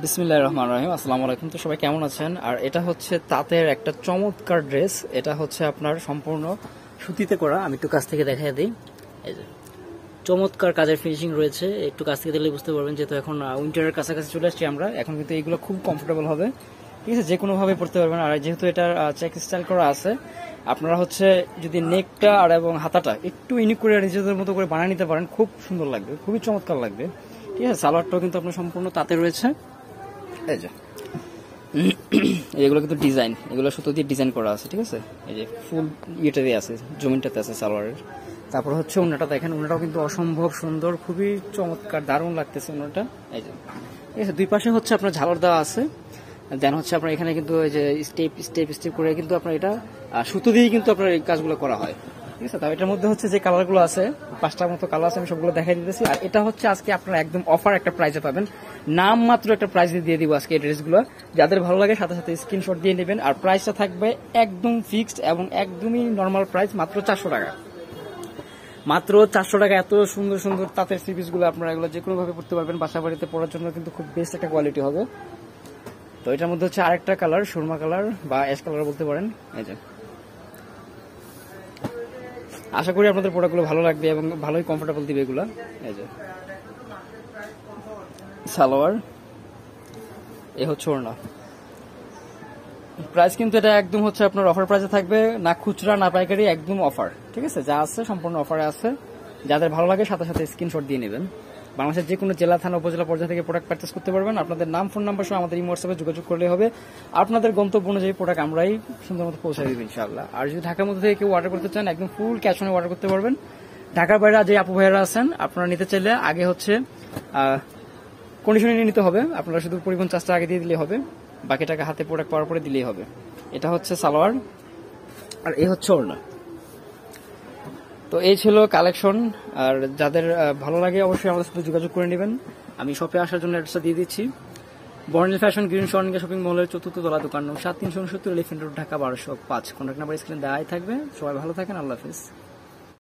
বিসমিল্লাহির রহমানির রহিম। আসসালামু আলাইকুম। তো সবাই কেমন আছেন? আর এটা হচ্ছে তাঁতের একটা চমৎকার ড্রেস। এটা হচ্ছে আপনার সম্পূর্ণ সুতিতে করা। আমি একটু কাছ থেকে দেখাই দিই। এই যে চমৎকার কাজের ফিনিশিং রয়েছে। একটু কাছ থেকে দেখলে বুঝতে পারবেন, যেহেতু এখন উইন্টারের কাছাকাছি চলে আসছি আমরা, এখন কিন্তু এইগুলো খুব কমফোর্টেবল হবে। ঠিক আছে, যে কোনোভাবে পড়তে পারবেন। আর যেহেতু এটার চেক স্টাইল করা আছে, আপনারা হচ্ছে যদি নেকটা আর এবং হাতাটা একটু ইউনিক করে নিজেদের মতো করে বানিয়ে নিতে পারেন, খুব সুন্দর লাগবে, খুবই চমৎকার লাগবে। ঠিক আছে, সালোয়ারটাও কিন্তু আপনার সম্পূর্ণ তাঁতে রয়েছে। এই যে এগুলো কিন্তু ডিজাইন, এগুলো সুতো দিয়ে ডিজাইন করা আছে। ঠিক আছে, এই যে ফুল ইয়েটা দিয়ে আছে, জমিনটাতে আছে সালোয়ারের। তারপর হচ্ছে ওনাটা দেখেন, ওনাটাও কিন্তু অসম্ভব সুন্দর, খুবই চমৎকার, দারুণ লাগতেছে ওনাটা। এই যে ঠিক আছে, দুই পাশে হচ্ছে আপনার ঝালর দেওয়া আছে। দেন হচ্ছে আপনার এখানে কিন্তু এই যে স্টেপ স্টেপ স্টেপ করে কিন্তু আপনার এটা সুতো দিয়েই কিন্তু আপনার এই কাজগুলো করা হয়। ঠিক আছে, তাও এটার মধ্যে হচ্ছে যে কালারগুলো আছে, 5টার মতো কালার আছে, আমি সবগুলো দেখাই দিতেছি। আর এটা হচ্ছে আজকে আপনারা একদম অফার একটা প্রাইসে পাবেন, নাম মাত্র একটা প্রাইস দিয়ে দিব আজকে এই ড্রেসগুলো। যাদের ভালো লাগে সাথে সাথে স্ক্রিনশট দিয়ে নেবেন। আর প্রাইসটা থাকবে একদম ফিক্সড এবং একদমই নর্মাল প্রাইস, মাত্র 400 টাকা। মাত্র 400 টাকা। এত সুন্দর সুন্দর তাঁতের থ্রি পিসগুলো আপনারা এগুলো যে কোনো ভাবে পড়তে পারবেন, বাসা বাড়িতে পড়ার জন্য কিন্তু খুব বেস্ট একটা কোয়ালিটি হবে। তো এটার মধ্যে হচ্ছে আরেকটা কালার, সুরমা কালার বা অ্যাশ কালার বলতে পারেন। এই যে আশা করি আপনাদের প্রোডাক্টগুলো ভালো লাগবে এবং ভালোই কমফোর্টেবল দিবে এগুলো। এই যে সালোয়ার, এ হচ্ছে ওড়না। প্রাইস কিন্তু এটা একদম হচ্ছে আপনার অফার প্রাইসে থাকবে, না খুচরা না পাইকারি, একদম অফার। ঠিক আছে, যা আছে সম্পূর্ণ অফারে আছে। যাদের ভালো লাগে সাথে সাথে স্ক্রিনশট দিয়ে নেবেন। বাংলাদেশের যে কোনো জেলা, থানা, উপজেলা পর্যায়ে থেকে প্রোডাক্ট পারচেস করতে পারবেন। আপনাদের নাম, ফোন নাম্বার সহ আমাদের এই হোয়াটসঅ্যাপে যোগাযোগ করলে হবে। আপনাদের গন্তব্য অনুযায়ী প্রোডাক্ট আমরাই সুন্দর মতো পৌঁছে দেবো ইনশাআল্লাহ। আর যদি ঢাকার মধ্যে থেকে কেউ অর্ডার করতে চান, একদম ফুল ক্যাশ অনে অর্ডার করতে পারবেন। ঢাকার বাইরে যে আপু ভাইয়েরা আছেন, আপনারা নিতে চাইলে আগে হচ্ছে কন্ডিশনে নিয়ে নিতে হবে। আপনারা শুধু পরিবহন চার্জটা আগে দিয়ে দিলেই হবে, বাকি টাকা হাতে প্রোডাক্ট পাওয়ার পরে দিলেই হবে। এটা হচ্ছে সালোয়ার আর এই হচ্ছে ওড়না। তো এই ছিল কালেকশন। আর যাদের ভালো লাগে অবশ্যই আমাদের সাথে যোগাযোগ করে নেবেন। আমি শপে আসার জন্য অ্যাড্রেসটা দিয়ে দিচ্ছি। বর্ণিল ফ্যাশন, গ্রিন স্বর্ণিকা শপিং মলের 4th তলা, দোকান নং 7, 369 elephant road, Dhaka 1205। Contact number স্ক্রিনে দেওয়াই থাকবে। সবাই ভালো থাকেন, আল্লাহ হাফেজ।